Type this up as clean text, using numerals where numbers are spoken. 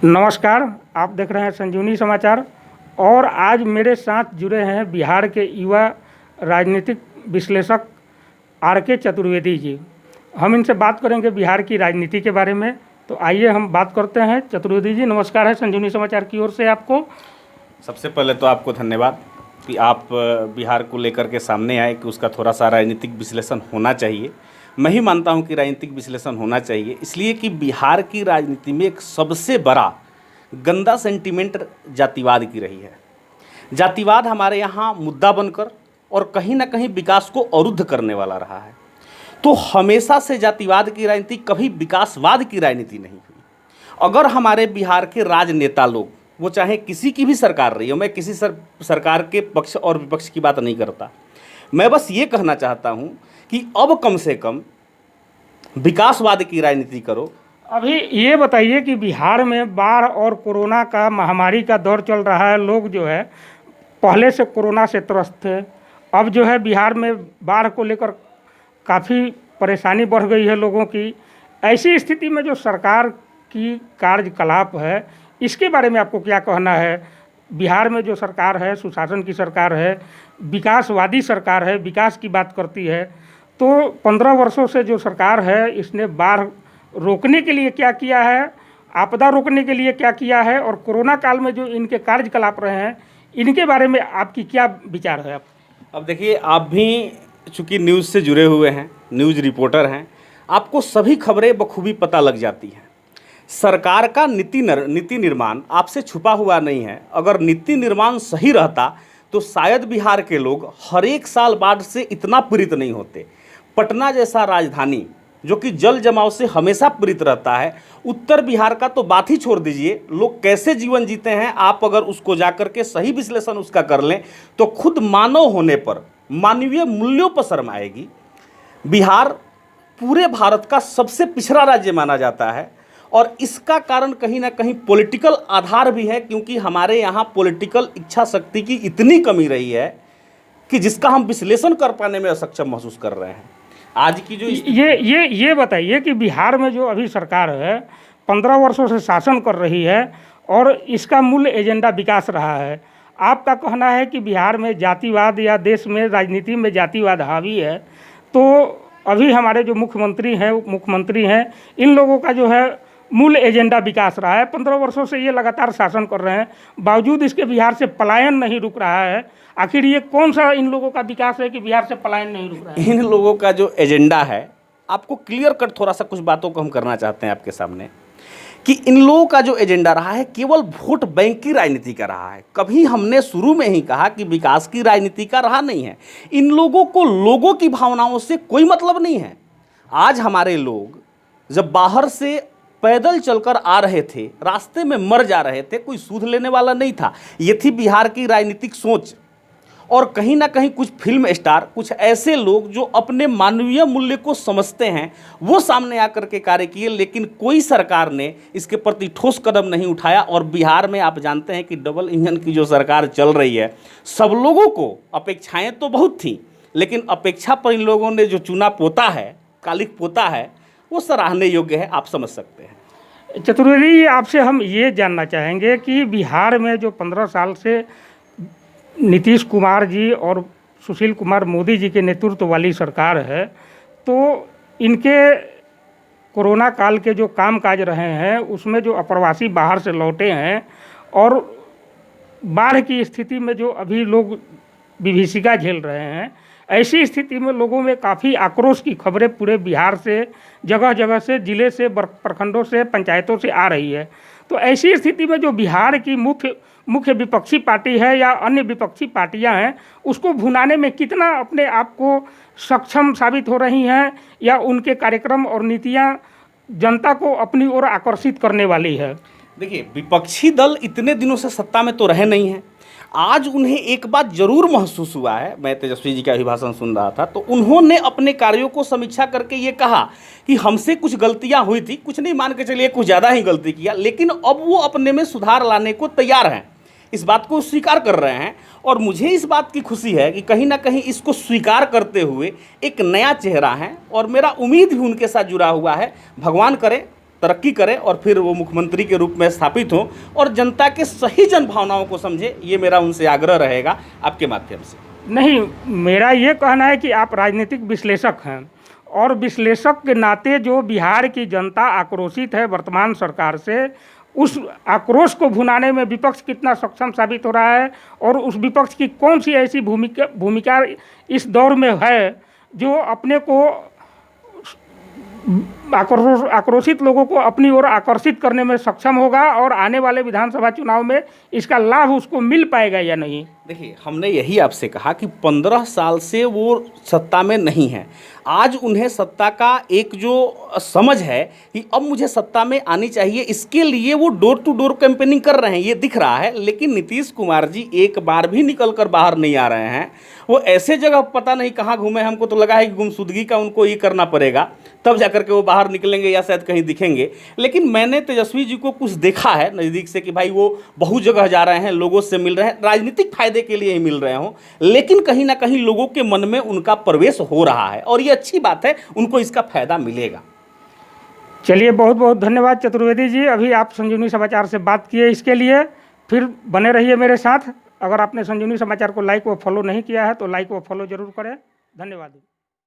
नमस्कार, आप देख रहे हैं संजीवनी समाचार। और आज मेरे साथ जुड़े हैं बिहार के युवा राजनीतिक विश्लेषक आर.के. चतुर्वेदी जी। हम इनसे बात करेंगे बिहार की राजनीति के बारे में। तो आइए हम बात करते हैं। चतुर्वेदी जी, नमस्कार है संजीवनी समाचार की ओर से आपको। सबसे पहले तो आपको धन्यवाद कि आप बिहार को लेकर के सामने आए कि उसका थोड़ा सा राजनीतिक विश्लेषण होना चाहिए। मैं ही मानता हूं कि राजनीतिक विश्लेषण होना चाहिए, इसलिए कि बिहार की राजनीति में एक सबसे बड़ा गंदा सेंटीमेंट जातिवाद की रही है। जातिवाद हमारे यहाँ मुद्दा बनकर और कहीं ना कहीं विकास को अवरुद्ध करने वाला रहा है। तो हमेशा से जातिवाद की राजनीति कभी विकासवाद की राजनीति नहीं हुई। अगर हमारे बिहार के राजनेता लोग, वो चाहे किसी की भी सरकार रही हो, मैं किसी सरकार के पक्ष और विपक्ष की बात नहीं करता, मैं बस ये कहना चाहता हूँ कि अब कम से कम विकासवाद की राजनीति करो। अभी ये बताइए कि बिहार में बाढ़ और कोरोना का महामारी का दौर चल रहा है। लोग जो है पहले से कोरोना से त्रस्त थे, अब जो है बिहार में बाढ़ को लेकर काफ़ी परेशानी बढ़ गई है लोगों की। ऐसी स्थिति में जो सरकार की कार्यकलाप है, इसके बारे में आपको क्या कहना है? बिहार में जो सरकार है, सुशासन की सरकार है, विकासवादी सरकार है, विकास की बात करती है। तो 15 वर्षों से जो सरकार है, इसने बाढ़ रोकने के लिए क्या किया है, आपदा रोकने के लिए क्या किया है, और कोरोना काल में जो इनके कार्यकलाप रहे हैं, इनके बारे में आपकी क्या विचार है? अब देखिए, आप भी चूँकि न्यूज़ से जुड़े हुए हैं, न्यूज़ रिपोर्टर हैं, आपको सभी खबरें बखूबी पता लग जाती हैं। सरकार का नीति निर्माण आपसे छुपा हुआ नहीं है। अगर नीति निर्माण सही रहता तो शायद बिहार के लोग हर एक साल बाढ़ से इतना पीड़ित नहीं होते। पटना जैसा राजधानी जो कि जल जमाव से हमेशा पीड़ित रहता है, उत्तर बिहार का तो बात ही छोड़ दीजिए, लोग कैसे जीवन जीते हैं, आप अगर उसको जाकर के सही विश्लेषण उसका कर लें तो खुद मानव होने पर, मानवीय मूल्यों पर शर्म आएगी। बिहार पूरे भारत का सबसे पिछड़ा राज्य माना जाता है और इसका कारण कहीं ना कहीं पॉलिटिकल आधार भी है, क्योंकि हमारे यहाँ पॉलिटिकल इच्छा शक्ति की इतनी कमी रही है कि जिसका हम विश्लेषण कर पाने में असक्षम महसूस कर रहे हैं। आज की जो ये बताइए कि बिहार में जो अभी सरकार है 15 वर्षों से शासन कर रही है और इसका मूल एजेंडा विकास रहा है। आपका कहना है कि बिहार में जातिवाद या देश में राजनीति में जातिवाद हावी है। तो अभी हमारे जो मुख्यमंत्री हैं, इन लोगों का जो है मूल एजेंडा विकास रहा है। 15 वर्षों से ये लगातार शासन कर रहे हैं, बावजूद इसके बिहार से पलायन नहीं रुक रहा है। आखिर ये कौन सा इन लोगों का विकास है कि बिहार से पलायन नहीं रुक रहा है? इन लोगों का जो एजेंडा है, आपको क्लियर कट थोड़ा सा कुछ बातों को हम करना चाहते हैं आपके सामने कि इन लोगों का जो एजेंडा रहा है केवल वोट बैंक की राजनीति का रहा है। कभी हमने शुरू में ही कहा कि विकास की राजनीति का रहा नहीं है। इन लोगों को लोगों की भावनाओं से कोई मतलब नहीं है। आज हमारे लोग जब बाहर से पैदल चलकर आ रहे थे, रास्ते में मर जा रहे थे, कोई सूद लेने वाला नहीं था। ये थी बिहार की राजनीतिक सोच। और कहीं ना कहीं कुछ फिल्म स्टार, कुछ ऐसे लोग जो अपने मानवीय मूल्य को समझते हैं, वो सामने आकर के कार्य किए, लेकिन कोई सरकार ने इसके प्रति ठोस कदम नहीं उठाया। और बिहार में आप जानते हैं कि डबल इंजन की जो सरकार चल रही है, सब लोगों को अपेक्षाएं तो बहुत थी, लेकिन अपेक्षा पर इन लोगों ने जो चुना पोता है, कालिक पोता है, वो सराहने योग्य है। आप समझ सकते हैं। चतुर्वेदी, आपसे हम ये जानना चाहेंगे कि बिहार में जो 15 साल से नीतीश कुमार जी और सुशील कुमार मोदी जी के नेतृत्व वाली सरकार है, तो इनके कोरोना काल के जो कामकाज रहे हैं, उसमें जो अप्रवासी बाहर से लौटे हैं और बाढ़ की स्थिति में जो अभी लोग विभीषिका झेल रहे हैं, ऐसी स्थिति में लोगों में काफ़ी आक्रोश की खबरें पूरे बिहार से, जगह जगह से, ज़िले से, प्रखंडों से, पंचायतों से आ रही है। तो ऐसी स्थिति में जो बिहार की मुख्य विपक्षी पार्टी है या अन्य विपक्षी पार्टियां हैं, उसको भुनाने में कितना अपने आप को सक्षम साबित हो रही हैं, या उनके कार्यक्रम और नीतियां जनता को अपनी ओर आकर्षित करने वाली है? देखिए, विपक्षी दल इतने दिनों से सत्ता में तो रहे नहीं हैं। आज उन्हें एक बात जरूर महसूस हुआ है। मैं तेजस्वी जी का अभिभाषण सुन रहा था, तो उन्होंने अपने कार्यों को समीक्षा करके ये कहा कि हमसे कुछ गलतियां हुई थी, कुछ नहीं, मान के चलिए कुछ ज़्यादा ही गलती किया, लेकिन अब वो अपने में सुधार लाने को तैयार हैं, इस बात को स्वीकार कर रहे हैं। और मुझे इस बात की खुशी है कि कहीं ना कहीं इसको स्वीकार करते हुए एक नया चेहरा है, और मेरा उम्मीद भी उनके साथ जुड़ा हुआ है। भगवान करे तरक्की करें और फिर वो मुख्यमंत्री के रूप में स्थापित हों और जनता के सही जन भावनाओं को समझे, ये मेरा उनसे आग्रह रहेगा आपके माध्यम से। नहीं, मेरा ये कहना है कि आप राजनीतिक विश्लेषक हैं और विश्लेषक के नाते जो बिहार की जनता आक्रोशित है वर्तमान सरकार से, उस आक्रोश को भुनाने में विपक्ष कितना सक्षम साबित हो रहा है और उस विपक्ष की कौन सी ऐसी भूमिका इस दौर में है जो अपने को आक्रोशित लोगों को अपनी ओर आकर्षित करने में सक्षम होगा और आने वाले विधानसभा चुनाव में इसका लाभ उसको मिल पाएगा या नहीं। देखिए, हमने यही आपसे कहा कि 15 साल से वो सत्ता में नहीं है। आज उन्हें सत्ता का एक जो समझ है कि अब मुझे सत्ता में आनी चाहिए, इसके लिए वो डोर टू डोर कैंपेनिंग कर रहे हैं, ये दिख रहा है। लेकिन नीतीश कुमार जी एक बार भी निकल कर बाहर नहीं आ रहे हैं। वो ऐसे जगह पता नहीं कहाँ घूमे, हमको तो लगा है कि गुमशुदगी का उनको ये करना पड़ेगा, तब जाकर के वो बाहर निकलेंगे या शायद कहीं दिखेंगे। लेकिन मैंने तेजस्वी जी को कुछ देखा है नज़दीक से कि भाई वो बहुत जगह जा रहे हैं, लोगों से मिल रहे हैं, राजनीतिक फायदे के लिए ही मिल रहे हों, लेकिन कहीं ना कहीं लोगों के मन में उनका प्रवेश हो रहा है और ये अच्छी बात है, उनको इसका फायदा मिलेगा। चलिए, बहुत बहुत धन्यवाद चतुर्वेदी जी, अभी आप संजीवनी समाचार से बात किए, इसके लिए फिर बने रहिए मेरे साथ। अगर आपने संजीवनी समाचार को लाइक व फॉलो नहीं किया है तो लाइक व फॉलो जरूर करें। धन्यवाद।